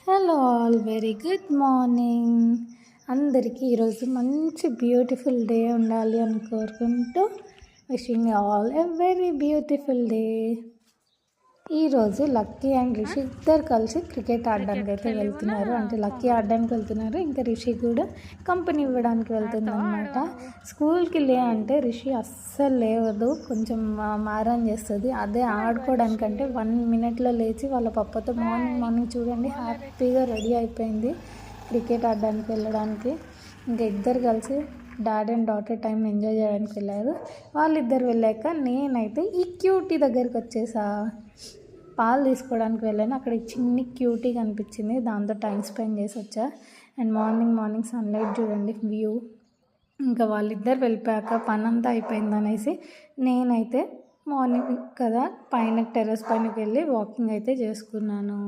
Hello all, very good morning అందరికీ. ఈరోజు మంచి బ్యూటిఫుల్ డే ఉండాలి అని కోరుకుంటూ wishing all a very beautiful day. ఈరోజు లక్కీ అండ్ రిషి ఇద్దరు కలిసి క్రికెట్ ఆడడానికి అయితే వెళ్తున్నారు. అంటే లక్కీ ఆడడానికి వెళ్తున్నారు, ఇంకా రిషి కూడా కంపెనీ ఇవ్వడానికి వెళ్తుంది అనమాట. స్కూల్కి అంటే రిషి అస్సలు లేవదు, కొంచెం మారం చేస్తుంది. అదే ఆడుకోవడానికంటే 1 minute లేచి వాళ్ళ పప్పతో మార్నింగ్ చూడండి హ్యాపీగా రెడీ అయిపోయింది క్రికెట్ ఆడడానికి వెళ్ళడానికి. ఇంకా ఇద్దరు కలిసి dad and daughter time enjoy చేయడానికి వెళ్ళారు. వాళ్ళిద్దరు వెళ్ళాక నేనైతే ఈ క్యూటీ దగ్గరికి వచ్చేసా. పాలు తీసుకోవడానికి వెళ్ళాను. అక్కడ చిన్ని క్యూటీ కనిపించింది, దాంతో టైం స్పెండ్ చేసి వచ్చా. అండ్ మార్నింగ్ సన్లైట్ చూడండి వ్యూ. ఇంకా వాళ్ళిద్దరు వెళ్ళిపోయాక పని అంతా అయిపోయింది అనేసి నేనైతే మార్నింగ్ కదా టెర్రస్ పైనకి వెళ్ళి వాకింగ్ అయితే చేసుకున్నాను.